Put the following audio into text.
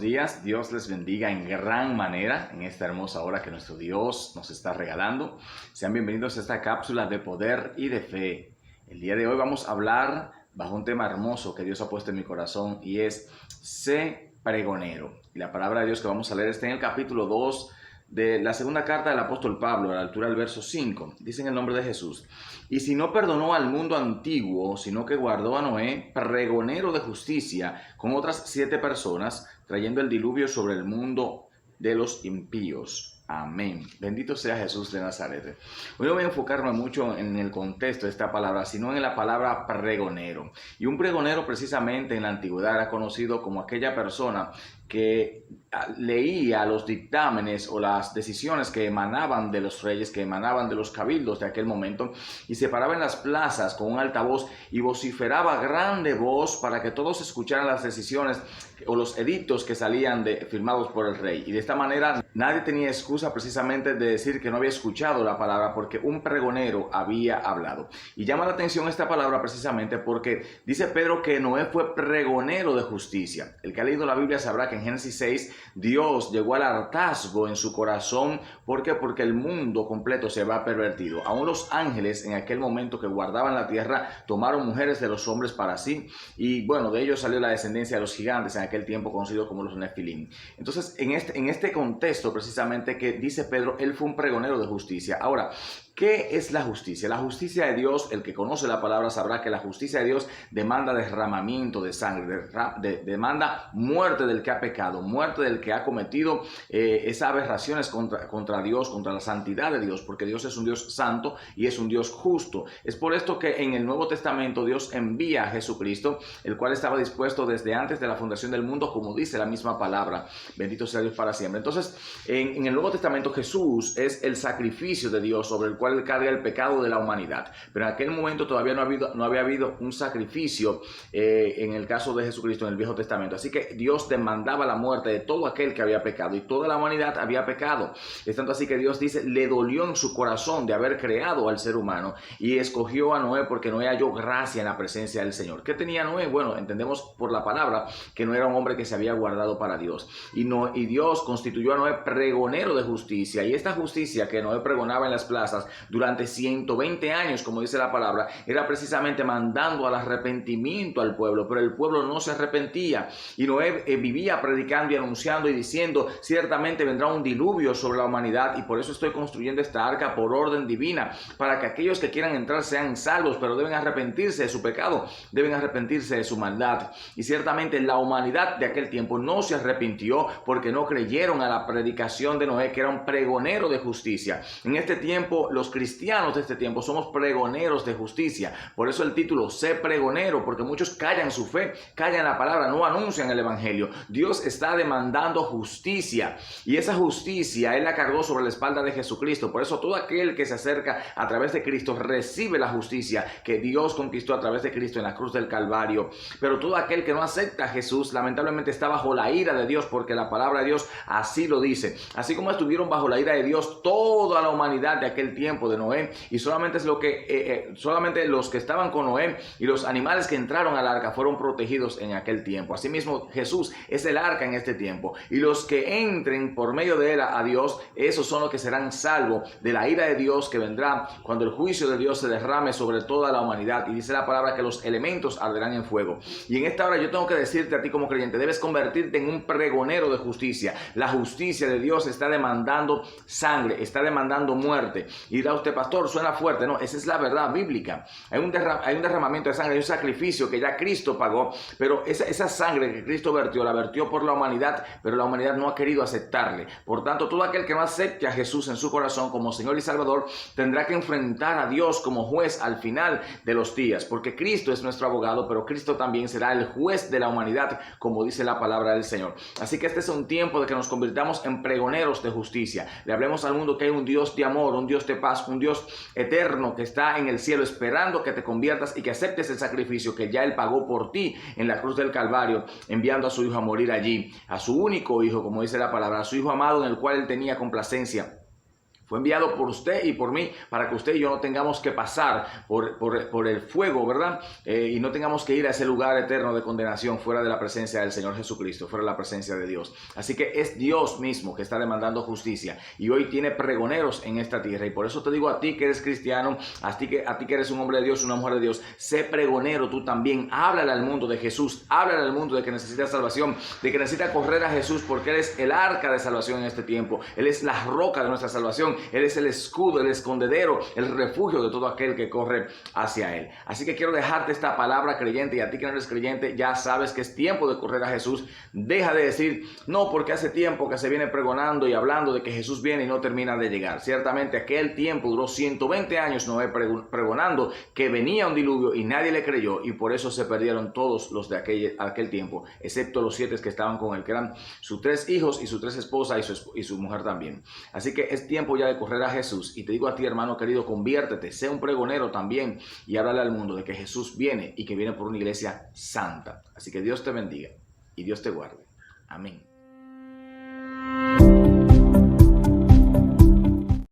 días. Dios les bendiga en gran manera en esta hermosa hora que nuestro Dios nos está regalando. Sean bienvenidos a esta cápsula de poder y de fe. El día de hoy vamos a hablar bajo un tema hermoso que Dios ha puesto en mi corazón y es sé pregonero. Y la palabra de Dios que vamos a leer está en el capítulo 2 de la segunda carta del apóstol Pablo, a la altura del verso 5. Dice en el nombre de Jesús: y si no perdonó al mundo antiguo, sino que guardó a Noé, pregonero de justicia, con otras 7 personas, trayendo el diluvio sobre el mundo de los impíos. Amén. Bendito sea Jesús de Nazaret. Hoy no voy a enfocarme mucho en el contexto de esta palabra, sino en la palabra pregonero. Y un pregonero precisamente en la antigüedad era conocido como aquella persona que leía los dictámenes o las decisiones que emanaban de los reyes, que emanaban de los cabildos de aquel momento, y se paraba en las plazas con un altavoz y vociferaba a grande voz para que todos escucharan las decisiones o los edictos que salían firmados por el rey. Y de esta manera nadie tenía excusa precisamente de decir que no había escuchado la palabra, porque un pregonero había hablado. Y llama la atención esta palabra precisamente porque dice Pedro que Noé fue pregonero de justicia. El que ha leído la Biblia sabrá que en Génesis 6 Dios llegó al hartazgo en su corazón. ¿Por qué? Porque el mundo completo se va pervertido. Aún los ángeles en aquel momento que guardaban la tierra tomaron mujeres de los hombres para sí, y bueno, de ellos salió la descendencia de los gigantes en aquel tiempo conocidos como los Nefilim. Entonces en este contexto precisamente que dice Pedro, él fue un pregonero de justicia. Ahora, ¿qué es la justicia? La justicia de Dios, el que conoce la palabra sabrá que la justicia de Dios demanda derramamiento de sangre, demanda muerte del que ha pecado, muerte del que ha cometido esas aberraciones contra Dios, contra la santidad de Dios, porque Dios es un Dios santo y es un Dios justo. Es por esto que en el Nuevo Testamento Dios envía a Jesucristo, el cual estaba dispuesto desde antes de la fundación del mundo, como dice la misma palabra. Bendito sea Dios para siempre. Entonces, en el Nuevo Testamento Jesús es el sacrificio de Dios sobre el cual él carga el pecado de la humanidad. Pero en aquel momento todavía no había habido un sacrificio en el caso de Jesucristo en el Viejo Testamento. Así que Dios demandaba la muerte de todo aquel que había pecado, y toda la humanidad había pecado. Es tanto así que Dios dice, le dolió en su corazón de haber creado al ser humano y escogió a Noé porque Noé halló gracia en la presencia del Señor. ¿Qué tenía Noé? Bueno, entendemos por la palabra que no era un hombre que se había guardado para Dios. Y Dios constituyó a Noé pregonero de justicia, y esta justicia que Noé pregonaba en las plazas durante 120 años, como dice la palabra, era precisamente mandando al arrepentimiento al pueblo, pero el pueblo no se arrepentía, y Noé vivía predicando y anunciando y diciendo, ciertamente vendrá un diluvio sobre la humanidad, y por eso estoy construyendo esta arca por orden divina, para que aquellos que quieran entrar sean salvos, pero deben arrepentirse de su pecado, deben arrepentirse de su maldad. Y ciertamente la humanidad de aquel tiempo no se arrepintió porque no creyeron a la predicación de Noé, que era un pregonero de justicia. En este tiempo, los cristianos de este tiempo somos pregoneros de justicia. Por eso el título, sé pregonero, porque muchos callan su fe, callan la palabra, no anuncian el evangelio. Dios está demandando justicia, y esa justicia Él la cargó sobre la espalda de Jesucristo. Por eso todo aquel que se acerca a través de Cristo recibe la justicia que Dios conquistó a través de Cristo en la cruz del Calvario. Pero todo aquel que no acepta a Jesús, lamentablemente está bajo la ira de Dios, porque la palabra de Dios así lo dice. Así como estuvieron bajo la ira de Dios toda la humanidad de aquel tiempo de Noé, y solamente los que estaban con Noé y los animales que entraron al arca fueron protegidos en aquel tiempo. Asimismo, Jesús es el arca en este tiempo, y los que entren por medio de él a Dios, esos son los que serán salvos de la ira de Dios que vendrá cuando el juicio de Dios se derrame sobre toda la humanidad. Y dice la palabra que los elementos arderán en fuego. Y en esta hora yo tengo que decirte a ti como creyente, debes convertirte en un pregonero de justicia. La justicia de Dios está demandando sangre, está demandando muerte. Y dirá usted, pastor, suena fuerte. No, esa es la verdad bíblica. Hay un derramamiento de sangre, hay un sacrificio que ya Cristo pagó, pero esa sangre que Cristo vertió, la vertió por la humanidad, pero la humanidad no ha querido aceptarle. Por tanto, todo aquel que no acepte a Jesús en su corazón como Señor y Salvador tendrá que enfrentar a Dios como juez al final de los días, porque Cristo es nuestro abogado, pero Cristo también será el juez de la humanidad, como dice la palabra del Señor. Así que este es un tiempo de que nos convirtamos en pregoneros de justicia. Le hablemos al mundo que hay un Dios de amor, un Dios de paz, un Dios eterno que está en el cielo esperando que te conviertas y que aceptes el sacrificio que ya Él pagó por ti en la cruz del Calvario, enviando a su Hijo a morir allí, a su único Hijo, como dice la palabra, a su Hijo amado en el cual Él tenía complacencia. Fue enviado por usted y por mí para que usted y yo no tengamos que pasar por el fuego, ¿verdad? Y no tengamos que ir a ese lugar eterno de condenación fuera de la presencia del Señor Jesucristo, fuera de la presencia de Dios. Así que es Dios mismo que está demandando justicia y hoy tiene pregoneros en esta tierra. Y por eso te digo a ti que eres cristiano, a ti que eres un hombre de Dios, una mujer de Dios, sé pregonero tú también. Háblale al mundo de Jesús, háblale al mundo de que necesita salvación, de que necesita correr a Jesús porque Él es el arca de salvación en este tiempo. Él es la roca de nuestra salvación. Él es el escudo, el escondedero, el refugio de todo aquel que corre hacia Él. Así que quiero dejarte esta palabra, creyente, y a ti que no eres creyente, ya sabes que es tiempo de correr a Jesús. Deja de decir, no, porque hace tiempo que se viene pregonando y hablando de que Jesús viene y no termina de llegar. Ciertamente aquel tiempo duró 120 años Noé pregonando que venía un diluvio y nadie le creyó, y por eso se perdieron todos los de aquel tiempo, excepto los 7 que estaban con él, que eran sus 3 hijos y sus 3 esposas y su mujer también. Así que es tiempo ya de correr a Jesús. Y te digo a ti, hermano querido, conviértete, sé un pregonero también y háblale al mundo de que Jesús viene y que viene por una iglesia santa. Así que Dios te bendiga y Dios te guarde. Amén.